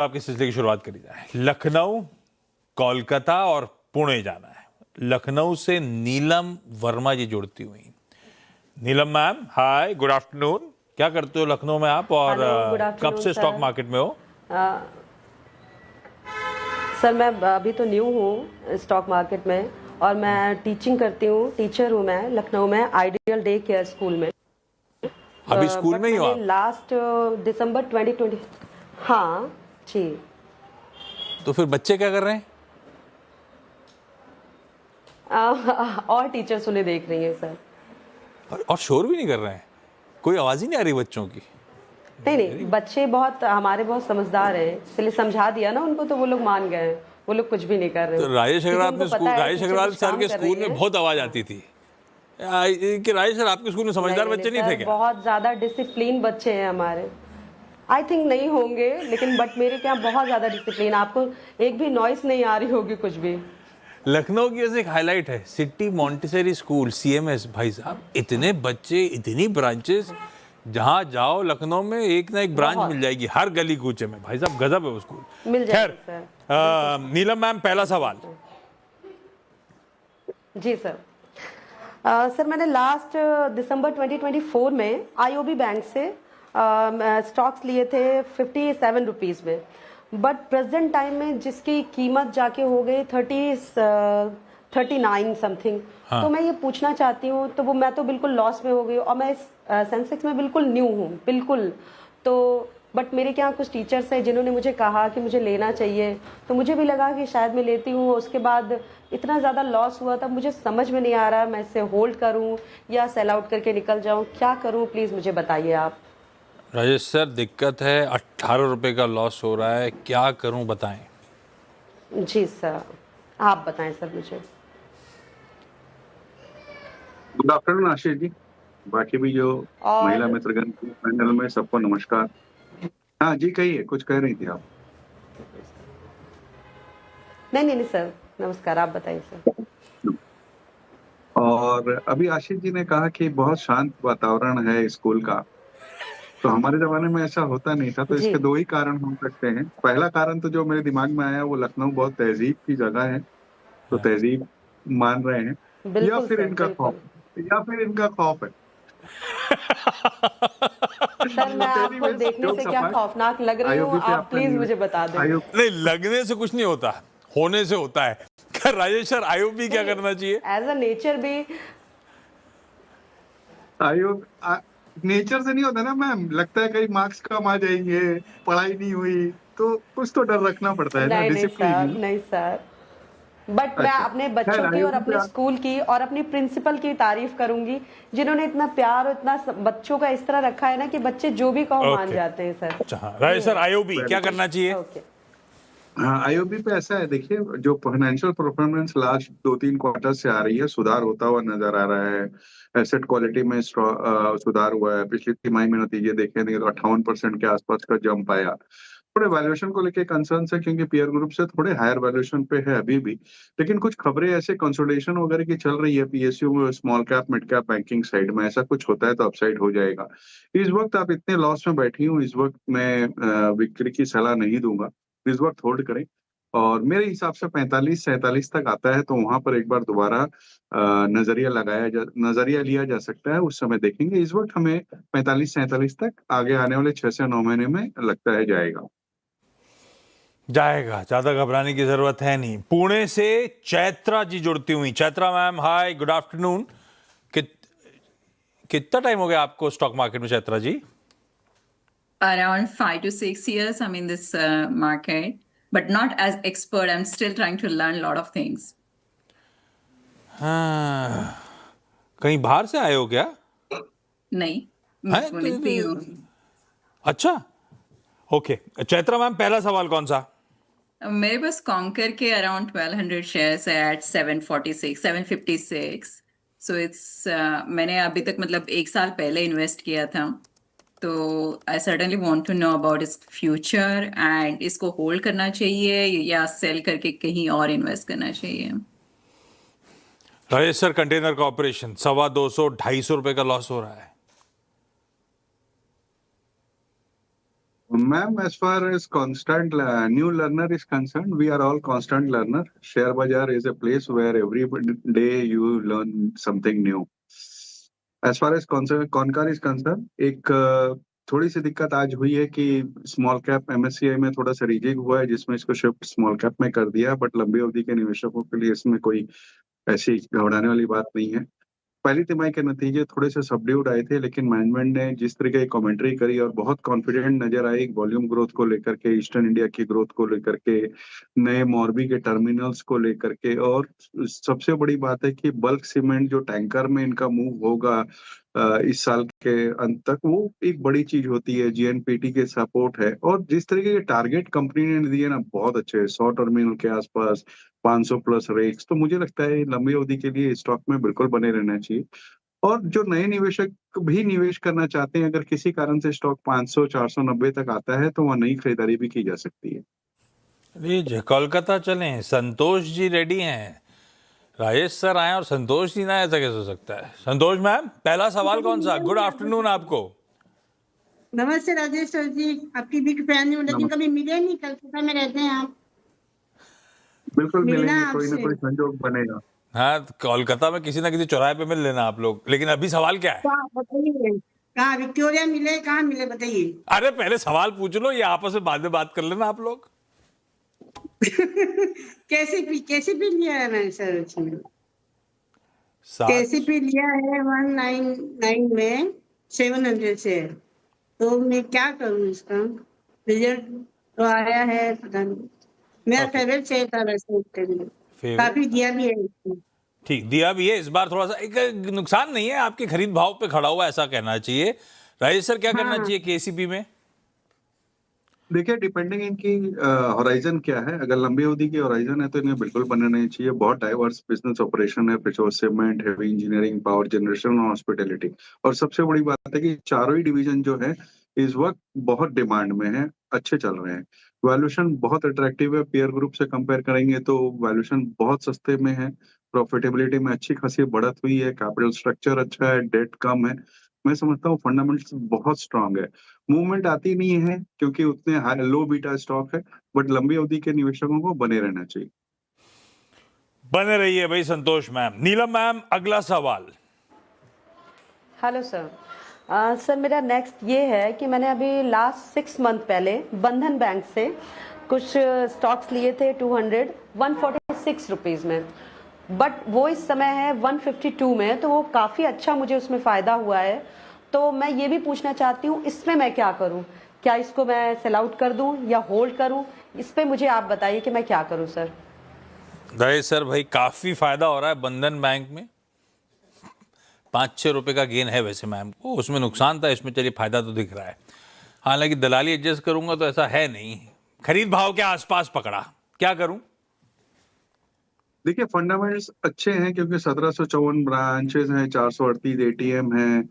आपके सिलसिले की शुरुआत करी जाए। लखनऊ, कोलकाता और पुणे जाना है। लखनऊ से नीलम वर्मा जी जुड़ती हुई। नीलम मैम, हाय, गुड आफ्टरनून। क्या करते हो लखनऊ में आप, और गुड कब आफ्टरनून से स्टॉक सर। मार्केट में हो? सर मैं अभी तो न्यू हूँ स्टॉक मार्केट में, और मैं टीचिंग करती हूँ, टीचर हूँ मैं लखनऊ में आइडियल डे केयर स्कूल में। अभी स्कूल बट में ही हो मैंने आप? लास्ट दिसंबर 2020। हाँ जी। तो फिर बच्चे क्या कर रहे हैं? और टीचर्स उन्हें देख रही हैं सर। और शोर भी नहीं कर रहे हैं? कोई आवाज ही नहीं आ रही बच्चों की? नहीं, बच्चे हमारे बहुत समझदार हैं, इसलिए समझा दिया ना उनको तो वो लोग मान गए हैं। वो लोग कुछ भी नहीं कर रहे तो हैं, राजेश क्योंकि अग्रवाल उनको अपने पता स्कूल, है राजेश टीचर अग्रवाल कुछ सर काम के कर स्कूल रही में हैं। बहुत आवाज आती थी कि राजेश सर आपके स्कूल में समझदार नहीं बच्चे नहीं थे सर, क्या? बहुत ज्यादा डिसिप्लिन बच्चे हैं हमारे। आई थिंक नहीं होंगे, लेकिन बट मेरे क्या बहुत ज्यादा डिसिप्लिन, आपको एक भी नॉइस नहीं आ रही होगी कुछ भी। लखनऊ की ऐसे एक हाईलाइट है सिटी मॉन्टेसरी स्कूल, सीएमएस। भाई साहब, इतने बच्चे, इतनी ब्रांचेस, जहां जाओ लखनऊ में एक ना एक ब्रांच बहुत मिल जाएगी हर गली कूचे में। भाई साहब, गजब है वो स्कूल। मिल खैर, जाएगी सर, बिल्कुल। नीलम मैम, पहला सवाल। जी सर। सर मैंने लास्ट दिसंबर 2024 में आईओबी बैंक से स्टॉक्स लिए थे 57 रुपीज़ में, बट प्रेजेंट टाइम में जिसकी कीमत जाके हो गई 39 समथिंग। हाँ। तो मैं ये पूछना चाहती हूँ, तो वो मैं तो बिल्कुल लॉस में हो गई हूँ, और मैं इस सेंसेक्स में बिल्कुल न्यू हूँ, बिल्कुल। तो बट मेरे क्या कुछ टीचर्स हैं जिन्होंने मुझे कहा कि मुझे लेना चाहिए, तो मुझे भी लगा कि शायद मैं लेती हूँ। उसके बाद इतना ज़्यादा लॉस हुआ था, मुझे समझ में नहीं आ रहा मैं इसे होल्ड करूँ या सेल आउट करके निकल जाऊँ, क्या करूँ प्लीज़ मुझे बताइए आप। राजेश सर, दिक्कत है, 18 रुपए का लॉस हो रहा है, क्या करूं बताएं? जी सर, आप बताएं सर मुझे। गुड आफ्टरनून आशीष जी, बाकी भी जो महिला और मित्रगण पैनल में सबको नमस्कार। हाँ जी, कहिए, कुछ कह रही थी आप। नहीं सर, नमस्कार, आप बताइए सर। और अभी आशीष जी ने कहा कि बहुत शांत वातावरण है स्कूल का, तो हमारे जमाने में ऐसा होता नहीं था। तो जी इसके दो ही कारण हो सकते हैं। पहला कारण तो जो मेरे दिमाग में आया, वो लखनऊ बहुत तहजीब की जगह है, तो तहजीब मान रहे हैं, या बिल्कुल फिर सर, इनका खौफ, बिल्कुल। या फिर इनका खौफ है। सर मैं आपको Anyways, देखने से jokes क्या apart, खौफनाक लग रही हूँ, आईओबी पे आप आपने प्लीज मुझे बता दें। नहीं, लगने से कुछ नहीं होता, होने से होता है। क्या राजेश सर, आईओबी क्या करना चाहिए? एज अ नेचर भी। आयोग नेचर से नहीं होता ना मैम, लगता है कहीं मार्क्स कम आ जाएंगे, पढ़ाई नहीं हुई, तो कुछ तो डर रखना पड़ता है ना, नहीं डिसिप्लिन। सर, नहीं सर, बट मैं अच्छा, अपने खैर बच्चों की और आईओबी पे अपने स्कूल की और अपनी प्रिंसिपल की तारीफ करूंगी, जिन्होंने इतना प्यार और इतना बच्चों का इस तरह रखा है ना कि बच्चे जो भी कहो मान ओके, जाते हैं सर। अच्छा, हाँ राजेश सर, आईओबी वेरी क्या गुड। करना चाहिए? ओके। हाँ, आईओबी पे ऐसा है, देखिए, जो फाइनेंशियल परफॉर्मेंस लास्ट 2-3 क्वार्टर से आ रही है, सुधार होता हुआ नजर आ रहा है। एसेट क्वालिटी में सुधार हुआ है। पिछली तिमाही में नतीजे देखे नहीं तो 58% के आसपास का जंप आया। थोड़े वैल्यूएशन को लेके कंसर्न है, क्योंकि पीयर ग्रुप से थोड़े हायर वैल्यूएशन पे है अभी भी। लेकिन कुछ खबरें ऐसे कंसोलिडेशन वगैरह की चल रही है पीएसयू में, small cap mid cap banking side में। ऐसा कुछ होता है तो अपसाइड हो जाएगा। इस वक्त आप इतने लॉस में बैठी हूँ, इस वक्त मैं बिक्री की सलाह नहीं दूंगा। इस वक्त होल्ड करें, और मेरे हिसाब से 45-47 तक आता है, तो वहां पर एक बार दोबारा नजरिया लिया जा सकता है। उस समय देखेंगे। इस वक्त हमें 45-47 तक आगे आने वाले 6 से 9 महीने में लगता है जाएगा। जाएगा, ज्यादा घबराने की जरूरत है नहीं। पुणे से चैत्रा जी जुड़ती हुई। चैत्रा मैम, हाय, गुड आफ्टरनून। कितना टाइम हो गया आपको स्टॉक मार्केट में, चैत्रा जी? Around 5 to 6 years I'm in this market, but not as expert. I'm still trying to learn a lot of things. हाँ, कहीं बाहर से आए हो क्या? नहीं, मैं हैं पुणे से ही हूँ। अच्छा, ओके। चैत्रा मैम, पहला सवाल कौन सा? मेरे पास कॉन्कर के अराउंड 1200 शेयर्स है एट 746 756। सो इट्स मैंने अभी तक मतलब 1 साल पहले इन्वेस्ट किया था, तो I certainly want to know about its future and इसको होल्ड करना चाहिए या सेल करके कहीं और इन्वेस्ट करना चाहिए। राजेश सर, कंटेनर कॉर्पोरेशन 250-250 रुपए का लॉस हो रहा है। Ma'am, as far as constant new learner is concerned, we are all constant learner. Share Bazaar is a place where every day you learn something new. As far as Concur is concerned, एक थोड़ी सी दिक्कत आज हुई है कि small cap MSCI में थोड़ा सा रिजिग हुआ है, जिसमें इसको शिफ्ट स्मॉल कैप में कर दिया, बट लंबी अवधि के निवेशकों के लिए इसमें कोई ऐसी घबराने वाली बात नहीं है। पहली तिमाही के नतीजे थोड़े से सबड्यूड आए थे, लेकिन मैनेजमेंट ने जिस तरीके की कमेंट्री करी और बहुत कॉन्फिडेंट नजर आई वॉल्यूम ग्रोथ को लेकर के, ईस्टर्न इंडिया की ग्रोथ को लेकर के, नए मोरबी के टर्मिनल्स को लेकर के, और सबसे बड़ी बात है कि बल्क सीमेंट जो टैंकर में इनका मूव होगा इस साल के अंत तक, वो एक बड़ी चीज होती है। जीएनपीटी के सपोर्ट है, और जिस तरीके के टारगेट कंपनी ने दिए ना, बहुत अच्छे 100 टर्मिनल के आसपास, 500 प्लस रेक्स, तो मुझे लगता है लंबी अवधि के लिए स्टॉक में बिल्कुल बने रहना चाहिए। और जो नए निवेशक भी निवेश करना चाहते हैं, अगर किसी कारण से स्टॉक 500 490 तक आता है तो वह नई खरीदारी भी की जा सकती है। जी कोलकाता चलें, संतोष जी रेडी हैं। राजेश सर आए और संतोष जी ना, ऐसा कैसे हो सकता है? संतोष मैम, पहला सवाल कौन सा? गुड आफ्टरनून आपको। नमस्ते राजेश सर जी, आपकी बिग फैन हूँ, लेकिन कभी मिले नहीं। कलकत्ता में रहते हैं आप? बिल्कुल मिलना मिलेंगे, कोई ना आपसे। कोई संजोग बनेगा। हाँ, तो कोलकाता में किसी ना किसी चौराहे पे मिल लेना आप लोग। लेकिन अभी सवाल क्या है? कहाँ बताइए, कहाँ विक्टोरिया मिले, कहाँ मिले बताइए। अरे पहले सवाल पूछ लो, ये आपस में बाद में बात कर लेना आप लोग। कैसे भी लिया है मैंने सर उसमें? सात कैसे भी लिया है 199 में 700 से। तो मैं क्या करूँ इसका? रिजल्ट तो आया है, पता नहीं। मेरा Okay. फेवरेट शेयर था वैसे उसके लिए, Favorite? काफी दिया भी है इसको। ठीक दिया भी है। इस बार थोड़ा सा एक नुकसान नहीं है, आपके खरीद भाव पे खड़ा हुआ, ऐसा कहना चाहिए। राजेश सर, क्या करना हाँ। चाहिए केसीपी में? देखिए, डिपेंडिंग इनकी होराइजन क्या है। अगर लंबी अवधि की होराइजन है तो इन्हें बिल्कुल बनना नहीं चाहिए। बहुत डाइवर्स बिजनेस ऑपरेशन है, petrol cement, heavy engineering, power generation और हॉस्पिटैलिटी। और सबसे बड़ी बात है कि चारों ही डिवीजन जो है इस वक्त बहुत डिमांड में है, अच्छे चल रहे हैं। वैल्यूएशन बहुत अट्रैक्टिव है, पीयर ग्रुप से कंपेयर करेंगे तो वैल्यूएशन बहुत सस्ते में है। प्रॉफिटेबिलिटी में अच्छी खासी बढ़त हुई है, कैपिटल स्ट्रक्चर अच्छा है, डेट कम है। मैं समझता हूँ फंडामेंटल्स बहुत स्ट्रांग है। मूवमेंट आती नहीं है क्योंकि उतने हाई लो बीटा स्टॉक है, बट लंबी अवधि के निवेशकों को बने रहना चाहिए। बने रहिए भाई संतोष मैम। नीलम मैम, अगला सवाल। Hello sir. सर मेरा नेक्स्ट ये है कि मैंने अभी लास्ट 6 मंथ पहले बंधन बैंक से कुछ स्टॉक्स लिए थे 146 रुपीज़ में, बट वो इस समय है 152 में, तो वो काफ़ी अच्छा मुझे उसमें फ़ायदा हुआ है। तो मैं ये भी पूछना चाहती हूँ, इसमें मैं क्या करूँ? क्या इसको मैं सेल आउट कर दूँ या होल्ड करूँ? इस पे मुझे आप बताइए कि मैं क्या करूँ सर। राजेश सर भाई, काफी फायदा हो रहा है बंधन बैंक में। 5-6 रुपए का गेन है वैसे मैम को, उसमें नुकसान था, इसमें चलिए फायदा तो दिख रहा है। हालांकि दलाली एडजस्ट करूंगा तो ऐसा है नहीं, खरीद भाव के आसपास पकड़ा, क्या करूं? देखिए, फंडामेंटल्स अच्छे हैं क्योंकि 1754 ब्रांचेस हैं, 438 एटीएम हैं,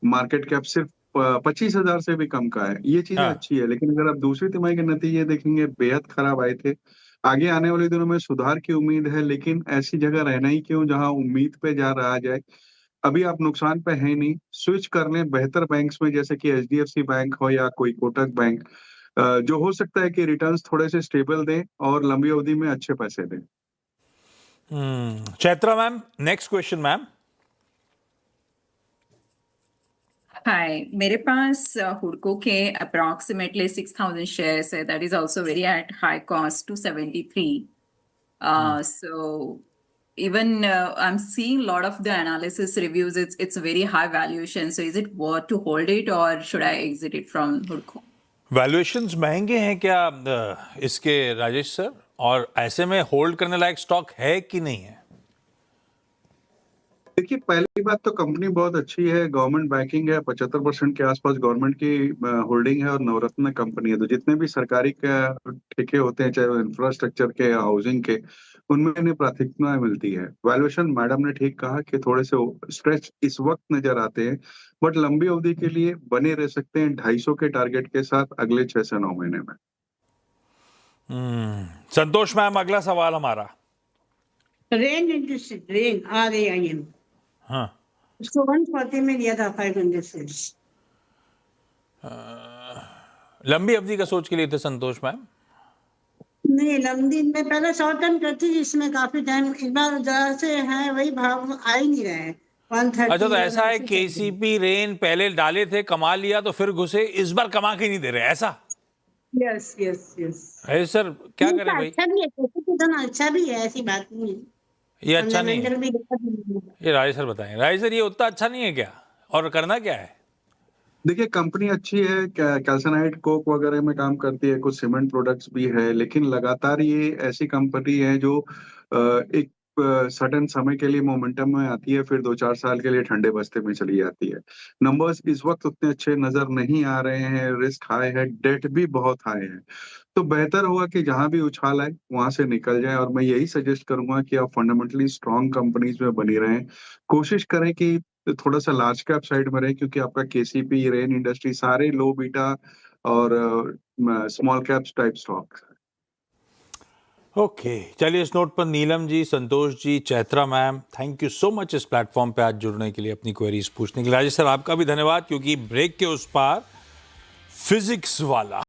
मार्केट कैप सिर्फ 25,000 से भी कम का है। ये चीजें हाँ। अच्छी है, लेकिन अगर आप दूसरी तिमाही के नतीजे देखेंगे, बेहद खराब आए थे। आगे आने वाले दिनों में सुधार की उम्मीद है, लेकिन ऐसी जगह रहना ही क्यों जहां उम्मीद पे जा रहा जाए। अभी आप नुकसान पे है नहीं, स्विच कर लें बेहतर बैंक्स में, जैसे कि एचडीएफसी बैंक हो या कोई कोटक बैंक, जो हो सकता है कि रिटर्न्स थोड़े से स्टेबल दें और लंबी अवधि में अच्छे पैसे दें। Chaitra ma'am, next question ma'am. Hi, मेरे पास हुडको के अप्रॉक्सीमेटली 6,000 शेयर्स है। That is also very at high cost, 273. So even I'm seeing a lot of the analysis reviews. It's a very high valuation. So is it worth to hold it or should I exit it from Hudco? Valuations महंगे हैं क्या इसके Rajesh sir? और ऐसे में hold करने लायक stock है कि नहीं है? देखिए, पहली बात तो कंपनी बहुत अच्छी है, गवर्नमेंट बैकिंग है, 75% के आसपास गवर्नमेंट की होल्डिंग है और नवरत्न कंपनी है। तो जितने भी सरकारी ठेके होते हैं, चाहे वो इंफ्रास्ट्रक्चर के, हाउसिंग के, उनमें इन्हें प्राथमिकता मिलती है। वैल्यूएशन मैडम ने ठीक कहा कि थोड़े से स्ट्रेच इस वक्त नजर आते हैं, बट लंबी अवधि के लिए बने रह सकते हैं 250 के टारगेट के साथ अगले 6 से 9 महीने में। संतोष मैम, अगला सवाल हमारा। रेन इंडस्ट्री, रेन RAIN, हाँ, उसको 140 में लिया था 500 से। लंबी अवधि का सोच के लिए थे संतोष मैम? नहीं, लंबी मैं पहले शॉर्ट टर्म करती थी, इसमें काफी टाइम, इस बार जरा से है वही भाव आ ही नहीं रहे हैं 130। अच्छा, तो ऐसा है केसीपी रेन पहले डाले थे, कमा लिया तो फिर घुसे, इस बार कमा के नहीं दे रहे, ऐसा? Yes yes yes. अरे सर क्या करें भाई, अच्छा भी है, तो अच्छा भी है, ऐसी बात नहीं है। ये अच्छा नहीं है? फंडामेंटल भी दिक्कत नहीं है। ये राजेश सर बताएं, राजेश सर ये उतना अच्छा नहीं है क्या, और करना क्या है? देखिए कंपनी अच्छी है, कैल्सानाइट कोक वगैरह में काम करती है, कुछ सीमेंट प्रोडक्ट्स भी है, लेकिन लगातार ये ऐसी कंपनी है जो एक सडन समय के लिए मोमेंटम में आती है, फिर 2-4 साल के लिए ठंडे बस्ते में चली जाती है। नंबर्स इस वक्त उतने अच्छे नजर नहीं आ रहे हैं, रिस्क हाई है, डेट भी बहुत हाई है। तो बेहतर होगा कि जहां भी उछाल आए वहां से निकल जाए, और मैं यही सजेस्ट करूंगा कि आप फंडामेंटली स्ट्रांग कंपनीज में बनी रहें। कोशिश करें कि थोड़ा सा लार्ज कैप साइड में रहे, क्योंकि आपका केसीपी, रेन इंडस्ट्री सारे लो बीटा और small caps type stock. Okay, चलिए इस नोट पर Neelam ji, Santosh ji, Chaitra ma'am, thank you so much इस प्लेटफॉर्म पे आज जुड़ने के लिए, अपनी क्वेरीज पूछने के लिए। राजेश सर आपका भी धन्यवाद, क्योंकि ब्रेक के उस पार फिजिक्स वाला